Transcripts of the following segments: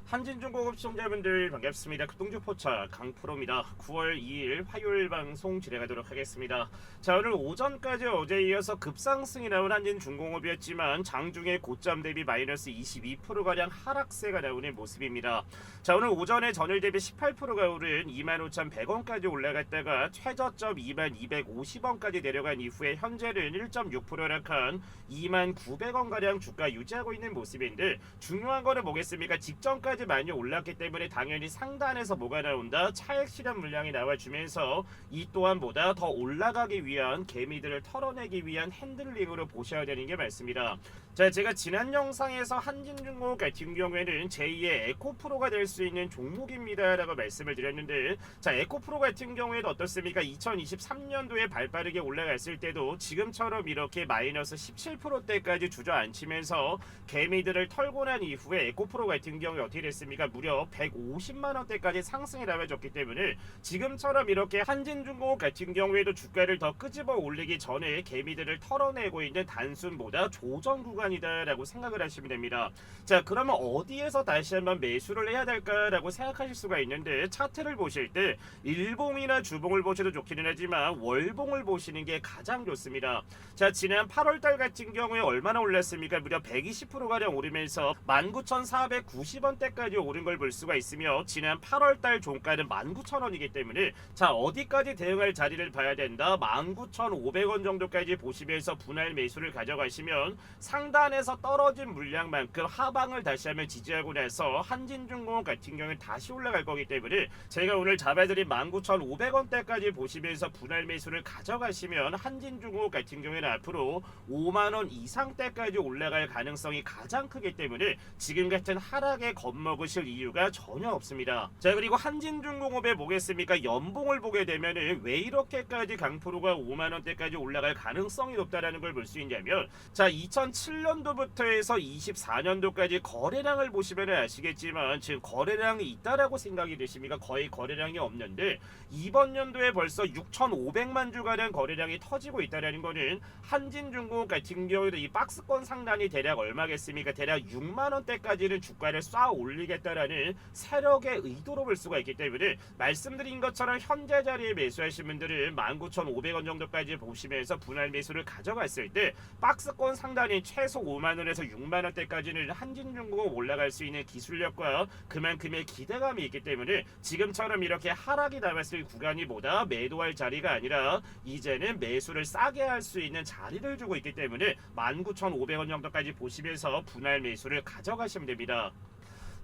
한진중공업 시청자분들 반갑습니다. 급등주 포차 강프로입니다. 9월 2일 화요일 방송 진행하도록 하겠습니다. 자, 오늘 오전까지 어제 이어서 급상승이 나온 한진중공업이었지만 장중에 고점 대비 마이너스 22%가량 하락세가 나오는 모습입니다. 자, 오늘 오전에 전일 대비 18%가 오른 25,100원까지 올라갔다가 최저점 22,250원까지 내려간 이후에 현재는 1.6% 하락한 29,900원가량 주가 유지하고 있는 모습인데, 중요한 거는 뭐겠습니까? 직전까지 많이 올랐기 때문에 당연히 상단에서 뭐가 나온다? 차익 실현 물량이 나와주면서 이 또한 보다 더 올라가기 위한 개미들을 털어내기 위한 핸들링으로 보셔야 되는 게 맞습니다. 자, 제가 지난 영상에서 한진중공업 같은 경우에는 제2의 에코프로가 될 수 있는 종목입니다 라고 말씀을 드렸는데, 자, 에코프로 같은 경우에도 어떻습니까? 2023년도에 발빠르게 올라갔을 때도 지금처럼 이렇게 마이너스 17%대까지 주저앉히면서 개미들을 털고 난 이후에 에코프로 같은 경우에 어떻게 됐습니까? 무려 150만원대까지 상승이 나와줬기 때문에 지금처럼 이렇게 한진중공업 같은 경우에도 주가를 더 끄집어 올리기 전에 개미들을 털어내고 있는 단순보다 조정 구간이다 라고 생각을 하시면 됩니다. 자, 그러면 어디에서 다시 한번 매수를 해야 될까라고 생각하실 수가 있는데, 차트를 보실 때 일봉이나 주봉을 보셔도 좋기는 하지만 월봉을 보시는 게 가장 좋습니다. 자, 지난 8월달 같은 경우에 얼마나 올랐습니까? 무려 120%가량 오르면서 19,490원대까지 오른 걸 볼 수가 있으며, 지난 8월달 종가는 19,000원이기 때문에 자, 어디까지 대응할 자리를 봐야 된다? 19,500원 정도까지 보시면서 분할 매수를 가져가시면 상단에서 떨어진 물량만큼 하방을 다시 한번 지지하고 나서 한진중공업 같은 경우는 다시 올라갈 거기 때문에 제가 오늘 잡아드린 19,500원대까지 보시면서 분할 매수를 가져가시면 한진중공업 같은 경우에는 앞으로 5만원 이상대까지 올라갈 가능성이 가장 크기 때문에 지금 같은 하락에 겁먹으실 이유가 전혀 없습니다. 자, 그리고 한진중공업에 보겠습니까? 연봉을 보게 되면은 왜 이렇게까지 강프로가 5만원대까지 올라갈 가능성이 높다라는 걸 볼 수 있냐면, 자, 2007년도부터 해서 24년도까지 거래량을 보시면 아시겠지만 지금 거래량이 있다라고 생각이 되십니까? 거의 거래량이 없는데 이번 연도에 벌써 6,500만 주가량 거래량이 터지고 있다라는 거는 한진중공업 같은 경우에도 이 박스권 상단이 대략 얼마겠습니까? 대략 6만원대까지는 주가를 쏴 올리겠다라는 세력의 의도로 볼 수가 있기 때문에, 말씀드린 것처럼 현재 자리에 매수하신 분들은 19,500원 정도까지 보시면서 분할 매수를 가져갔을 때 박스권 상단이 최소 5만원에서 6만원대까지는 한진중공업 올라갈 수 있는 기술력과 그만큼의 기대감이 있기 때문에 지금처럼 이렇게 하락이 나왔을 구간이 보다 매도할 자리가 아니라 이제는 매수를 싸게 할 수 있는 자리를 주고 있기 때문에 19,500원 정도까지 보시면서 분할 매수를 가져가시면 됩니다.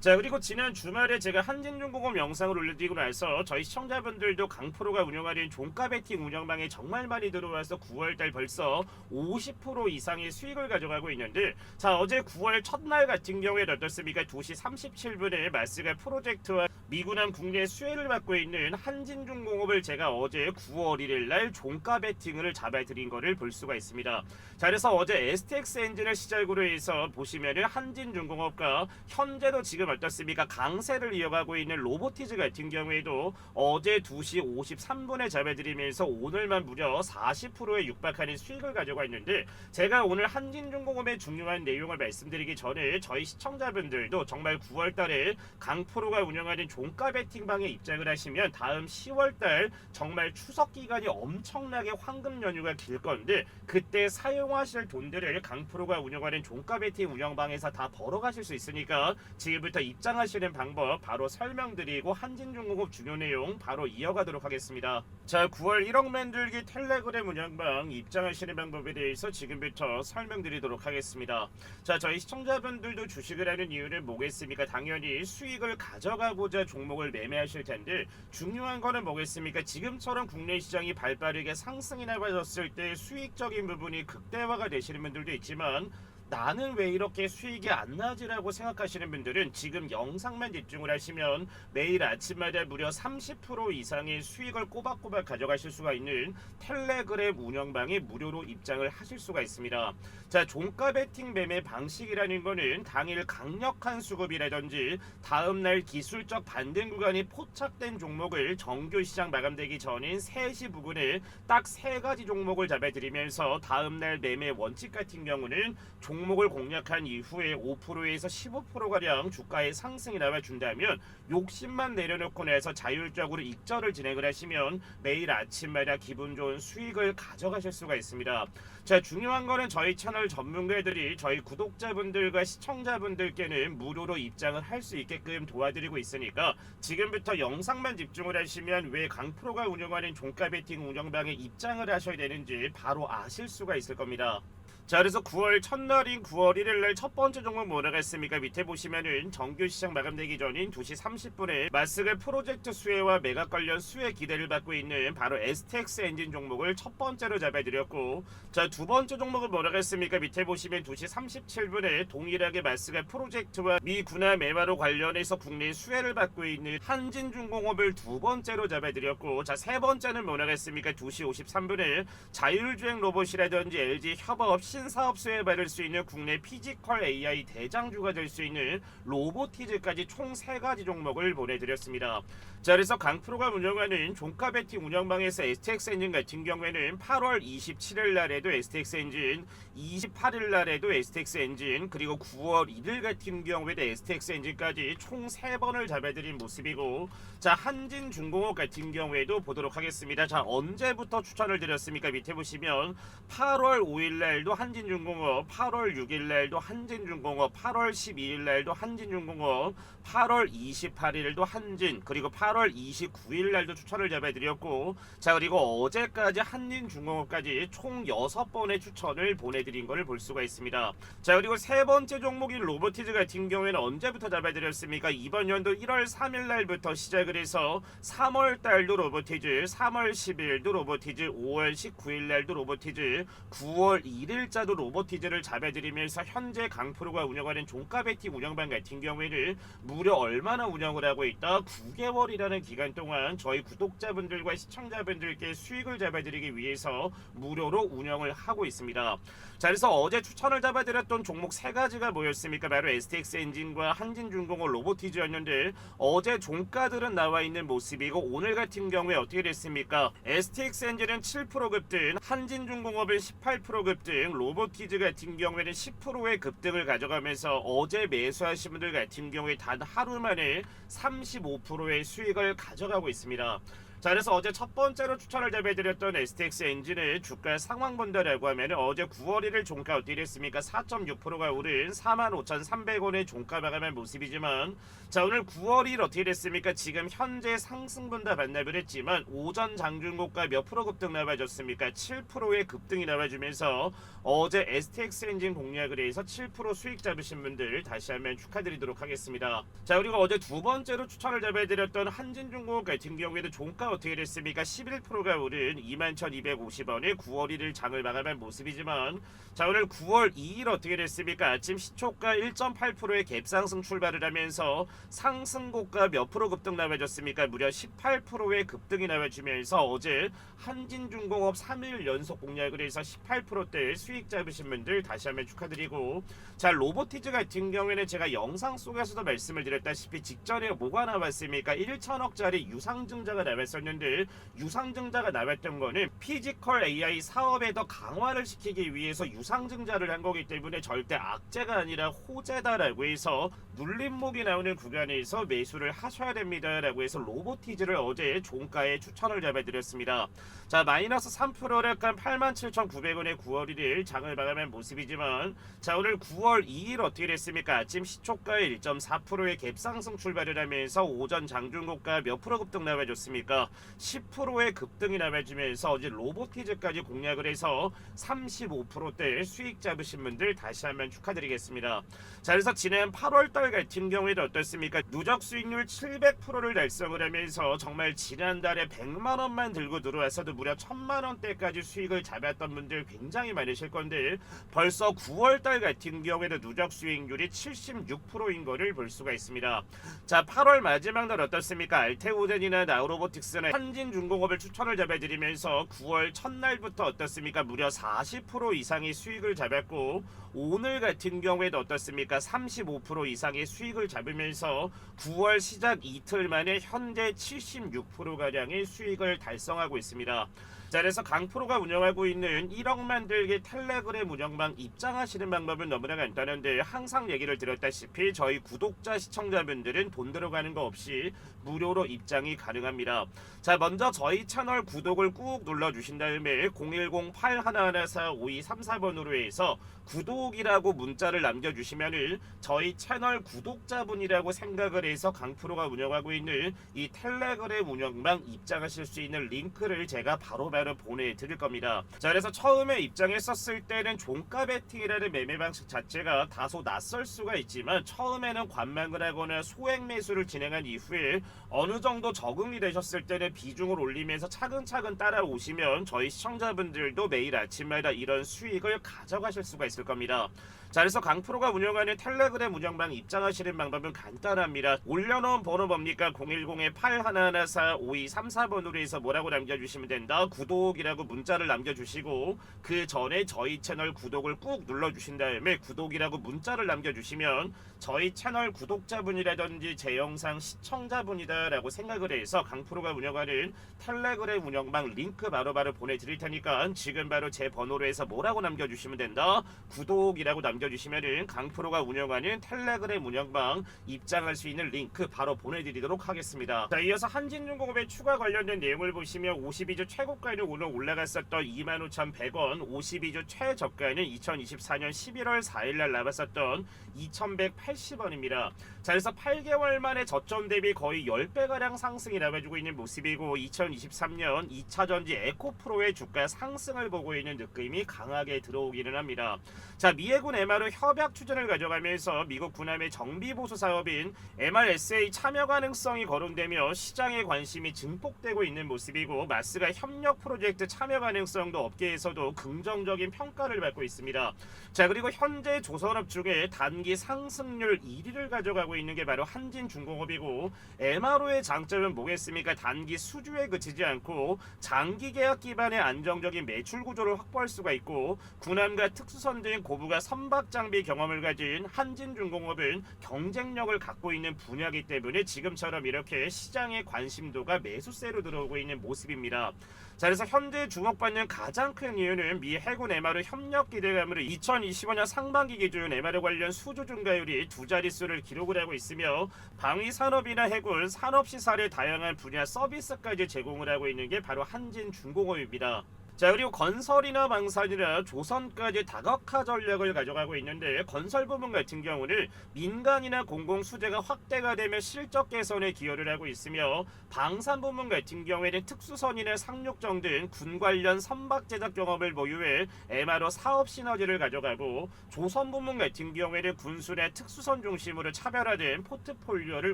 자, 그리고 지난 주말에 제가 한진중공업 영상을 올려드리고 나서 저희 시청자분들도 강프로가 운영하는 종가 베팅 운영방에 정말 많이 들어와서 9월달 벌써 50% 이상의 수익을 가져가고 있는데, 자, 어제 9월 첫날 같은 경우에 어떻습니까? 2시 37분에 마스가 프로젝트와 미군함 국내 수혜를 받고 있는 한진중공업을 제가 어제 9월 1일날 종가 베팅을 잡아드린 거를 볼 수가 있습니다. 자, 그래서 어제 STX 엔진을 시작으로 해서 보시면은 한진중공업과 현재도 지금 어떻습니까? 강세를 이어가고 있는 로보티즈 같은 경우에도 어제 2시 53분에 잡아드리면서 오늘만 무려 40%에 육박하는 수익을 가져가 있는데, 제가 오늘 한진중공업의 중요한 내용을 말씀드리기 전에 저희 시청자분들도 정말 9월달에 강프로가 운영하는 종가 베팅방에 입장을 하시면 다음 10월달 정말 추석 기간이 엄청나게 황금 연휴가 길 건데, 그때 사용하실 돈들을 강프로가 운영하는 종가 베팅 운영방에서 다 벌어가실 수 있으니까 지금부터 입장하시는 방법 바로 설명드리고 한진중공업 중요 내용 바로 이어가도록 하겠습니다. 자, 9월 1억 만들기 텔레그램 운영방 입장하시는 방법에 대해서 지금부터 설명드리도록 하겠습니다. 자, 저희 시청자분들도 주식을 하는 이유는 뭐겠습니까? 당연히 수익을 가져가고자 종목을 매매하실 텐데, 중요한 거는 뭐겠습니까? 지금처럼 국내 시장이 발빠르게 상승이 나가졌을 때 수익적인 부분이 극대화가 되시는 분들도 있지만, 나는 왜 이렇게 수익이 안 나지라고 생각하시는 분들은 지금 영상만 집중을 하시면 매일 아침마다 무려 30% 이상의 수익을 꼬박꼬박 가져가실 수가 있는 텔레그램 운영방에 무료로 입장을 하실 수가 있습니다. 자, 종가 베팅 매매 방식이라는 거는 당일 강력한 수급이라든지 다음날 기술적 반등 구간이 포착된 종목을 정규 시장 마감되기 전인 3시 부근에 딱 3가지 종목을 잡아드리면서 다음날 매매 원칙 같은 경우는 종목을 공략한 이후에 5%에서 15%가량 주가의 상승이 나와준다면 욕심만 내려놓고 나서 자율적으로 익절을 진행을 하시면 매일 아침마다 기분 좋은 수익을 가져가실 수가 있습니다. 자, 중요한 거는 저희 채널 전문가들이 저희 구독자분들과 시청자분들께는 무료로 입장을 할 수 있게끔 도와드리고 있으니까 지금부터 영상만 집중을 하시면 왜 강프로가 운영하는 종가 베팅 운영방에 입장을 하셔야 되는지 바로 아실 수가 있을 겁니다. 자, 그래서 9월 첫날인 9월 1일날 첫 번째 종목 뭐라고 했습니까? 밑에 보시면은 정규 시장 마감되기 전인 2시 30분에 마스크 프로젝트 수혜와 매각 관련 수혜 기대를 받고 있는 바로 STX 엔진 종목을 첫 번째로 잡아드렸고, 자, 두 번째 종목은 뭐라고 했습니까? 밑에 보시면 2시 37분에 동일하게 마스크 프로젝트와 미 군화 매화로 관련해서 국내 수혜를 받고 있는 한진중공업을 두 번째로 잡아드렸고, 자, 세 번째는 뭐라고 했습니까? 2시 53분에 자율주행 로봇이라든지 LG 협업 신사업 수혜를 받을 수 있는 국내 피지컬 AI 대장주가 될 수 있는 로보티즈까지 총 3가지 종목을 보내드렸습니다. 자, 그래서 강프로가 운영하는 종가 베팅 운영방에서 STX 엔진 같은 경우에는 8월 27일 날에도 STX 엔진, 28일 날에도 STX 엔진, 그리고 9월 1일 같은 경우에도 STX 엔진까지 총 3번을 잡아드린 모습이고, 자, 한진중공업 같은 경우에도 보도록 하겠습니다. 자, 언제부터 추천을 드렸습니까? 밑에 보시면 8월 5일 날도 한진중공업, 8월 6일 날도 한진중공업, 8월 12일 날도 한진중공업, 8월 28일도 한진, 그리고 8월 29일 날도 추천을 잡아드렸고, 자, 그리고 어제까지 한진중공업까지 총 6번의 추천을 보내드린 것을 볼 수가 있습니다. 자, 그리고 세 번째 종목인 로보티즈 같은 경우에는 언제부터 잡아드렸습니까? 이번 연도 1월 3일 날부터 시작을 해서 3월 달도 로보티즈, 3월 10일도 로보티즈, 5월 19일 날도 로보티즈, 9월 1일자도 로보티즈를 잡아드리면서 현재 강프로가 운영하는 종가 베팅 운영방 같은 경우에는 무려 얼마나 운영을 하고 있다? 9개월이라는 기간 동안 저희 구독자분들과 시청자분들께 수익을 잡아드리기 위해서 무료로 운영을 하고 있습니다. 자, 그래서 어제 추천을 잡아드렸던 종목 3가지가 뭐였습니까? 바로 STX 엔진과 한진중공업 로보티즈였는데 어제 종가들은 나와 있는 모습이고, 오늘 같은 경우에 어떻게 됐습니까? STX 엔진은 7% 급등, 한진중공업은 18% 급등, 로보티즈 같은 경우에는 10%의 급등을 가져가면서 어제 매수하신 분들 같은 경우에 단 하루 만에 35%의 수익을 가져가고 있습니다. 자, 그래서 어제 첫 번째로 추천을 잡아드렸던 STX 엔진의 주가 상황 본다라고 하면 어제 9월 1일 종가 어떻게 됐습니까? 4.6%가 오른 45,300원의 종가 마감한 모습이지만, 자, 오늘 9월 1일 어떻게 됐습니까? 지금 현재 상승분다 반납을 했지만 오전 장중고가 몇 프로 급등 나와줬습니까? 7%의 급등이 나와주면서 어제 STX 엔진 공략을 해서 7% 수익 잡으신 분들 다시 한번 축하드리도록 하겠습니다. 자, 그리고 어제 두 번째로 추천을 잡아드렸던 한진중공업 같은 경우에도 종가 어떻게 됐습니까? 11%가 오른 21,250원에 9월 1일 장을 마감한 모습이지만, 자, 오늘 9월 2일 어떻게 됐습니까? 아침 시초가 1.8%의 갭상승 출발을 하면서 상승고가 몇 프로 급등 나와줬습니까? 무려 18%의 급등이 나와주면서 어제 한진중공업 3일 연속 공략을 해서 18%대 수익 잡으신 분들 다시 한번 축하드리고, 자, 로보티즈 같은 경우에는 제가 영상 속에서도 말씀을 드렸다시피 직전에 뭐가 나왔습니까? 1천억짜리 유상증자가 나왔었는데, 유상증자가 나왔던 거는 피지컬 AI 사업에 더 강화를 시키기 위해서 유상증자를 한 거기 때문에 절대 악재가 아니라 호재다라고 해서 눌림목이 나오는 구간에서 매수를 하셔야 됩니다라고 해서 로보티즈를 어제 종가에 추천을 잡아드렸습니다. 자, 마이너스 3%를 약간 87,900원에 9월 1일 장을 마감한 모습이지만, 자, 오늘 9월 2일 어떻게 됐습니까? 아침 시초가 1.4%의 갭상승 출발을 하면서 오전 장중고가 몇 프로 급등 나와줬습니까? 10%의 급등이 나와주면서 어제 로보티즈까지 공략을 해서 35%대 수익 잡으신 분들 다시 한번 축하드리겠습니다. 자, 그래서 지난 8월달 같은 경우에도 어떻습니까? 누적 수익률 700%를 달성을 하면서 정말 지난달에 100만원만 들고 들어와서도 무려 1000만원대까지 수익을 잡았던 분들 굉장히 많으실 건데, 벌써 9월달 같은 경우에도 누적 수익률이 76%인 거를 볼 수가 있습니다. 자, 8월 마지막 날 어떻습니까? 알테오젠이나 나우로보틱스나 한진중공업을 추천을 잡아드리면서 9월 첫날부터 어떻습니까? 무려 40% 이상의 수익을 잡았고, 오늘 같은 경우에도 어떻습니까? 35% 이상의 수익을 잡으면서 9월 시작 이틀 만에 현재 76%가량의 수익을 달성하고 있습니다. 자, 그래서 강프로가 운영하고 있는 1억 만들기 텔레그램 운영방 입장하시는 방법은 너무나 간단한데, 항상 얘기를 드렸다시피 저희 구독자 시청자분들은 돈 들어가는 거 없이 무료로 입장이 가능합니다. 자, 먼저 저희 채널 구독을 꾹 눌러주신 다음에 010-8114-5234번으로 해서 구독이라고 문자를 남겨주시면은 저희 채널 구독자분이라고 생각을 해서 강프로가 운영하고 있는 이 텔레그램 운영방 입장하실 수 있는 링크를 제가 바로바로 보내드릴 겁니다. 자, 그래서 처음에 입장했었을 때는 종가 베팅이라는 매매 방식 자체가 다소 낯설 수가 있지만, 처음에는 관망을 하거나 소액 매수를 진행한 이후에 어느 정도 적응이 되셨을 때는 비중을 올리면서 차근차근 따라오시면 저희 시청자분들도 매일 아침마다 이런 수익을 가져가실 수가 있을 겁니다. 자, 그래서 강프로가 운영하는 텔레그램 운영방 입장하시는 방법은 간단합니다. 올려놓은 번호 뭡니까? 010-8114-5234번으로 해서 뭐라고 남겨주시면 된다. 구독이라고 문자를 남겨주시고, 그 전에 저희 채널 구독을 꾹 눌러주신 다음에 구독이라고 문자를 남겨주시면 저희 채널 구독자분이라든지 제 영상 시청자분이다 라고 생각을 해서 강프로가 운영하는 텔레그램 운영방 링크 바로바로 보내드릴 테니까 지금 바로 제 번호로 해서 뭐라고 남겨주시면 된다. 구독이라고 남겨주시면은 강프로가 운영하는 텔레그램 운영방 입장할 수 있는 링크 바로 보내드리도록 하겠습니다. 자, 이어서 한진중공업의 추가 관련된 내용을 보시면 52주 최고가는 오늘 올라갔었던 25,100원, 52주 최저가는 2024년 11월 4일날 나왔었던 2,180원입니다. 자, 그래서 8개월 만에 저점 대비 거의 10배가량 상승이 나와주고 있는 모습이고, 2023년 2차전지 에코프로의 주가 상승을 보고 있는 느낌이 강하게 들어오기는 합니다. 자, 미해군 MR로 협약 추진을 가져가면서 미국 군함의 정비보수 사업인 MRSA 참여 가능성이 거론되며 시장의 관심이 증폭되고 있는 모습이고, 마스가 협력 프로젝트 참여 가능성도 업계에서도 긍정적인 평가를 받고 있습니다. 자, 그리고 현재 조선업 중에 단기 상승률 1위를 가져가고 있는 게 바로 한진중공업이고, MRO의 장점은 뭐겠습니까? 단기 수주에 그치지 않고 장기 계약 기반의 안정적인 매출 구조를 확보할 수가 있고, 군함과 특수선 등 고부가 선박 장비 경험을 가진 한진중공업은 경쟁력을 갖고 있는 분야이기 때문에 지금처럼 이렇게 시장의 관심도가 매수세로 들어오고 있는 모습입니다. 자, 그래서 현재 주목받는 가장 큰 이유는 미 해군 MRO 협력 기대감으로 2025년 상반기 기준 MRO 관련 수주 증가율이 두 자릿수를 기록을 하고 있으며, 방위 산업이나 해군, 산업시설의 다양한 분야 서비스까지 제공을 하고 있는 게 바로 한진중공업입니다. 자, 그리고 건설이나 방산이나 조선까지 다각화 전략을 가져가고 있는데, 건설 부분 같은 경우는 민간이나 공공 수재가 확대가 되면 실적 개선에 기여를 하고 있으며, 방산 부분 같은 경우에는 특수선이나 상륙정 등 군 관련 선박 제작 경험을 보유해 MRO 사업 시너지를 가져가고, 조선 부분 같은 경우에는 군수나 특수선 중심으로 차별화된 포트폴리오를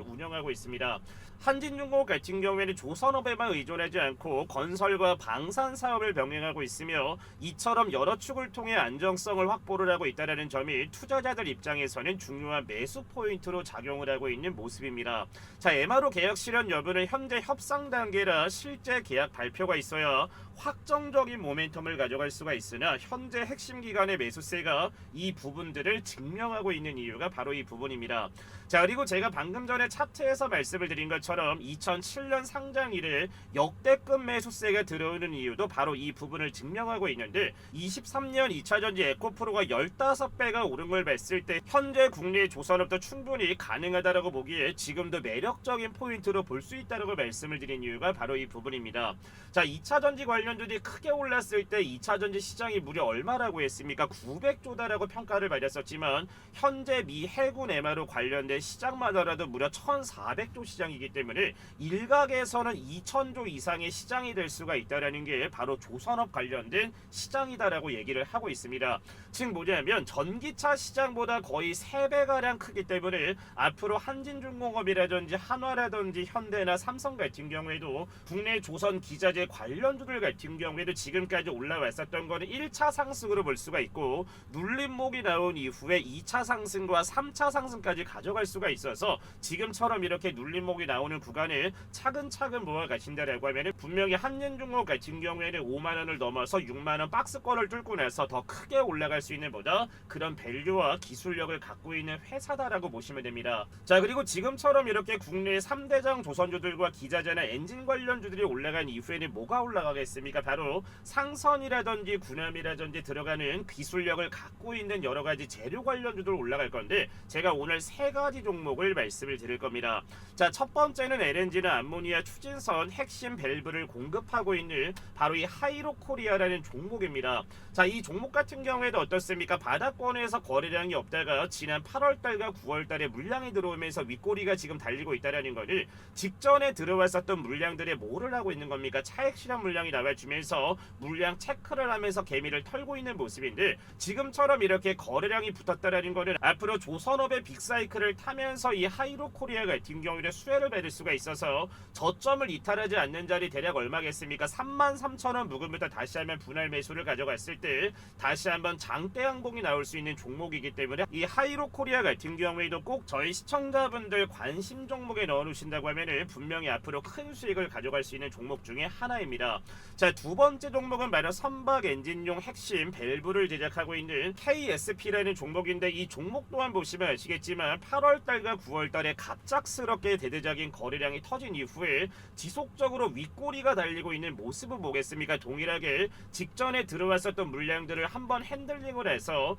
운영하고 있습니다. 한진중공업 같은 경우에는 조선업에만 의존하지 않고 건설과 방산 사업을 병행하고 있으며, 이처럼 여러 축을 통해 안정성을 확보를 하고 있다는 점이 투자자들 입장에서는 중요한 매수 포인트로 작용을 하고 있는 모습입니다. 자, MRO 계약 실현 여부는 현재 협상 단계라 실제 계약 발표가 있어야 확정적인 모멘텀을 가져갈 수가 있으나, 현재 핵심 기관의 매수세가 이 부분들을 증명하고 있는 이유가 바로 이 부분입니다. 자, 그리고 제가 방금 전에 차트에서 말씀을 드린 것처럼 2007년 상장 이래 역대급 매수세가 들어오는 이유도 바로 이 부분을 증명하고 있는데, 23년 2차전지 에코프로가 15배가 오른 걸 봤을 때 현재 국내 조선업도 충분히 가능하다라고 보기에 지금도 매력적인 포인트로 볼 수 있다고 말씀을 드린 이유가 바로 이 부분입니다. 자, 2차전지 관련주들이 크게 올랐을 때 2차전지 시장이 무려 얼마라고 했습니까? 900조다라고 평가를 받았었지만, 현재 미 해군 MRO 관련된 시장마다라도 무려 1400조 시장이기 때문에 일각에서는 2000조 이상의 시장이 될 수가 있다는 게 바로 조선업 관련된 시장이다라고 얘기를 하고 있습니다. 즉 뭐냐면 전기차 시장보다 거의 3배가량 크기 때문에 앞으로 한진중공업이라든지 한화라든지 현대나 삼성 같은 경우에도 국내 조선 기자재 관련주들 같은 경우에도 지금까지 올라왔었던 거는 1차 상승으로 볼 수가 있고, 눌림목이 나온 이후에 2차 상승과 3차 상승까지 가져갈 수가 있어서 지금처럼 이렇게 눌림목이 나오는 구간을 차근차근 모아가신다라고 하면 분명히 한진중공업 같은 경우에는 5만원을 넘어서 6만원 박스권을 뚫고 나서 더 크게 올라갈 수 있는 보다 그런 밸류와 기술력을 갖고 있는 회사다라고 보시면 됩니다. 자, 그리고 지금처럼 이렇게 국내 3대장 조선주들과 기자재나 엔진 관련주들이 올라간 이후에는 뭐가 올라가겠습니까? 있겠습니까? 바로 상선이라든지 군함이라든지 들어가는 기술력을 갖고 있는 여러 가지 재료 관련주들 올라갈 건데 제가 오늘 세 가지 종목을 말씀을 드릴 겁니다. 자, 첫 번째는 LNG나 암모니아 추진선 핵심 밸브를 공급하고 있는 바로 이 하이로코리아라는 종목입니다. 자, 이 종목 같은 경우에도 어떻습니까? 바닥권에서 거래량이 없다가 지난 8월달과 9월달에 물량이 들어오면서 윗꼬리가 지금 달리고 있다는 것을 직전에 들어왔었던 물량들의 뭐를 하고 있는 겁니까? 차액 실현 물량이 나와주면서 물량 체크를 하면서 개미를 털고 있는 모습인데 지금처럼 이렇게 거래량이 붙었다는 것은 앞으로 조선업의 빅사이클을 타면서 이 하이로코리아 같은 경우에 수혜를 받을 수가 있어서 저점을 이탈하지 않는 자리 대략 얼마겠습니까? 33,000원 부근부터 다시 한번 분할 매수를 가져갔을 때 다시 한번 장대 항공이 나올 수 있는 종목이기 때문에 이 하이로코리아 같은 경우에도 꼭 저희 시청자분들 관심 종목에 넣어놓으신다고 하면 분명히 앞으로 큰 수익을 가져갈 수 있는 종목 중에 하나입니다. 자, 두 번째 종목은 바로 선박 엔진용 핵심 밸브를 제작하고 있는 KSP라는 종목인데 이 종목 또한 보시면 아시겠지만 8월달과 9월달에 갑작스럽게 대대적인 거래량이 터진 이후에 지속적으로 윗꼬리가 달리고 있는 모습은 뭐겠습니까? 동일하게 직전에 들어왔었던 물량들을 한번 핸들링을 해서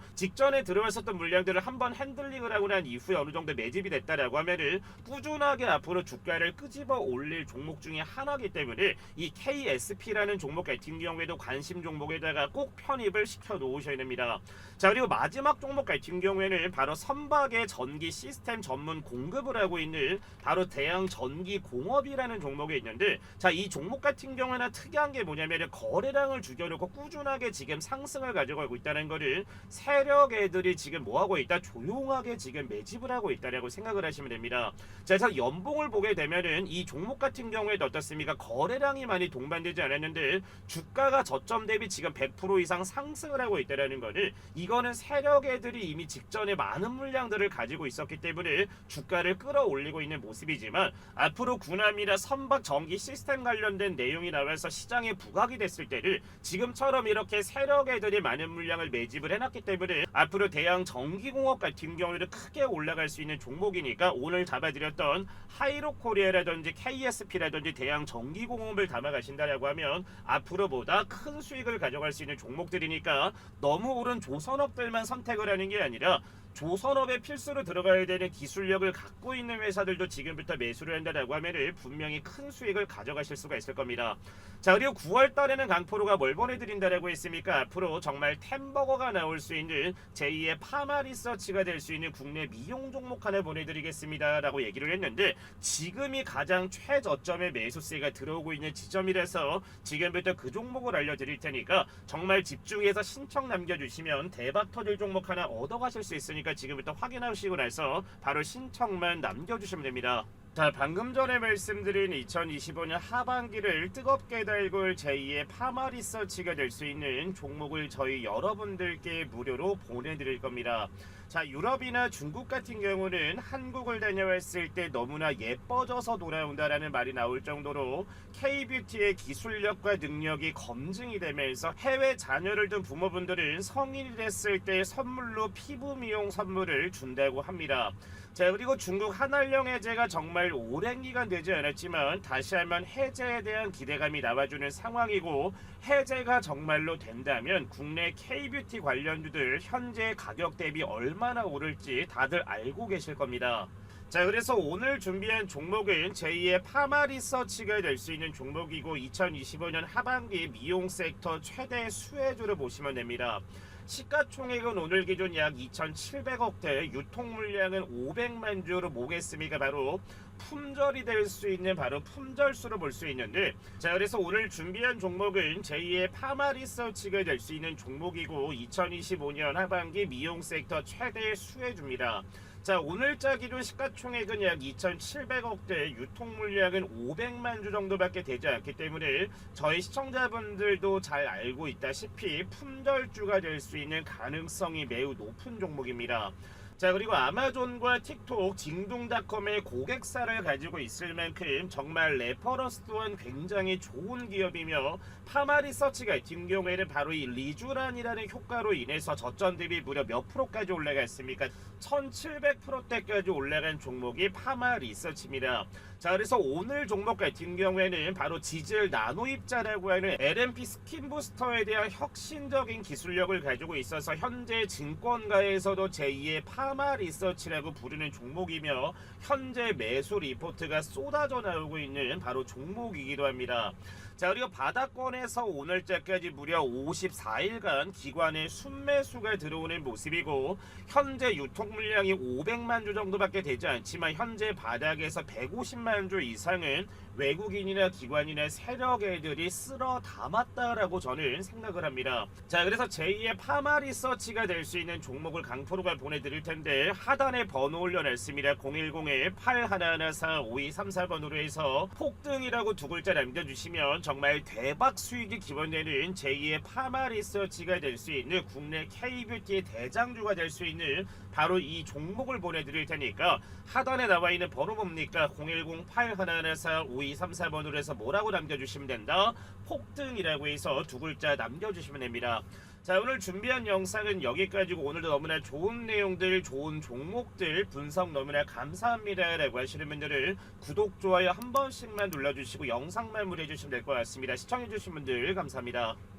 하고 난 이후에 어느 정도 매집이 됐다라고 하면은 꾸준하게 앞으로 주가를 끄집어 올릴 종목 중에 하나이기 때문에 이 KSP라는 종목 같은 경우에도 관심 종목에다가 꼭 편입을 시켜 놓으셔야 됩니다. 자, 그리고 마지막 종목 같은 경우에는 바로 선박의 전기 시스템 전문 공급을 하고 있는 바로 대양전기공업이라는 종목이 있는데 자, 이 종목 같은 경우에는 특이한 게 뭐냐면 거래량을 죽여놓고 꾸준하게 지금 상승을 가져가고 있다는 거를 세력 애들이 지금 뭐하고 있다? 조용하게 지금 매집을 하고 있다라고 생각을 하시면 됩니다. 자, 그래서 연봉을 보게 되면은 이 종목 같은 경우에도 어떻습니까? 거래량이 많이 동반되지 않았는데 주가가 저점 대비 지금 100% 이상 상승을 하고 있다라는 거는 이거는 세력 애들이 이미 직전에 많은 물량들을 가지고 있었기 때문에 주가를 끌어올리고 있는 모습이지만 앞으로 군함이나 선박 전기 시스템 관련된 내용이 나와서 시장에 부각이 됐을 때를 지금처럼 이렇게 세력 애들이 많은 물량을 매집을 해놨기 때문에 앞으로 대양 전기공업 같은 경우에도 크게 올라갈 수 있는 종목이니까 오늘 잡아드렸던 하이로코리아라든지 KSP라든지 대양 전기공업을 담아가신다라고 하면 앞으로보다 큰 수익을 가져갈 수 있는 종목들이니까 너무 오른 조선업들만 선택을 하는 게 아니라 조선업에 필수로 들어가야 되는 기술력을 갖고 있는 회사들도 지금부터 매수를 한다라고 하면 분명히 큰 수익을 가져가실 수가 있을 겁니다. 자, 그리고 9월 달에는 강포로가 뭘 보내드린다라고 했습니까? 앞으로 정말 템버거가 나올 수 있는 제2의 파마 리서치가 될 수 있는 국내 미용 종목 하나 보내드리겠습니다 라고 얘기를 했는데 지금이 가장 최저점의 매수세가 들어오고 있는 지점이라서 지금부터 그 종목을 알려드릴 테니까 정말 집중해서 신청 남겨주시면 대박 터질 종목 하나 얻어가실 수 있으니까 지금부터 확인하시고 나서 바로 신청만 남겨주시면 됩니다. 자, 방금 전에 말씀드린 2025년 하반기를 뜨겁게 달굴 제2의 파마 리서치가 될 수 있는 종목을 저희 여러분들께 무료로 보내드릴 겁니다. 자, 유럽이나 중국 같은 경우는 한국을 다녀왔을 때 너무나 예뻐져서 돌아온다라는 말이 나올 정도로 K뷰티의 기술력과 능력이 검증이 되면서 해외 자녀를 둔 부모분들은 성인이 됐을 때 선물로 피부 미용 선물을 준다고 합니다. 자, 그리고 중국 한알령 해제가 정말 오랜 기간 되지 않았지만 다시 한번 해제에 대한 기대감이 나와주는 상황이고 해제가 정말로 된다면 국내 K뷰티 관련주들 현재 가격 대비 얼마나 오를지 다들 알고 계실 겁니다. 자, 그래서 오늘 준비한 종목은 제2의 파마 리서치가 될 수 있는 종목이고 2025년 하반기 미용 섹터 최대 수혜주를 보시면 됩니다. 시가총액은 오늘 기준 약 2,700억대, 유통 물량은 500만 주로 보겠습니까? 바로 품절이 될 수 있는 바로 품절수로 볼 수 있는데 자, 그래서 오늘 준비한 종목은 제2의 파마 리서치가 될 수 있는 종목이고 2025년 하반기 미용 섹터 최대 수혜주입니다. 자, 오늘자 기준 시가총액은 약 2,700억대, 유통 물량은 500만 주 정도밖에 되지 않기 때문에 저희 시청자분들도 잘 알고 있다시피 품절주가 될 수 있는 가능성이 매우 높은 종목입니다. 자, 그리고 아마존과 틱톡, 징동닷컴의 고객사를 가지고 있을 만큼 정말 레퍼런스 또한 굉장히 좋은 기업이며, 파마리서치 같은 경우에는 바로 이 리쥬란이라는 효과로 인해서 저점 대비 무려 몇 프로까지 올라갔습니까? 1700%대까지 올라간 종목이 파마리서치입니다. 자, 그래서 오늘 종목 같은 경우에는 바로 지질 나노입자라고 하는 LNP 스킨부스터에 대한 혁신적인 기술력을 가지고 있어서 현재 증권가에서도 제2의 파마리서치라고 부르는 종목이며, 현재 매수 리포트가 쏟아져 나오고 있는 바로 종목이기도 합니다. 자, 그리고 바닥권에서 오늘자까지 무려 54일간 기관의 순매수가 들어오는 모습이고, 현재 유통 물량이 500만 주 정도밖에 되지 않지만 현재 바닥에서 150만 주 이상은 외국인이나 기관이나 세력 애들이 쓸어 담았다라고 저는 생각을 합니다. 자, 그래서 제2의 파마리서치가 될 수 있는 종목을 강프로가 보내드릴 텐데, 하단에 번호 올려놨습니다. 010-8114-5234번으로 해서 폭등이라고 두 글자 남겨주시면 정말 대박 수익이 기원되는 제2의 파마리서치가 될 수 있는 국내 K뷰티의 대장주가 될 수 있는 바로 이 종목을 보내드릴 테니까, 하단에 나와 있는 번호 뭡니까? 010-8114-5234번으로 해서 뭐라고 남겨주시면 된다? 폭등이라고 해서 두 글자 남겨주시면 됩니다. 자, 오늘 준비한 영상은 여기까지고, 오늘도 너무나 좋은 내용들, 좋은 종목들 분석 너무나 감사합니다 라고 하시는 분들은 구독, 좋아요 한 번씩만 눌러주시고 영상 마무리해 주시면 될 것 같습니다. 시청해 주신 분들 감사합니다.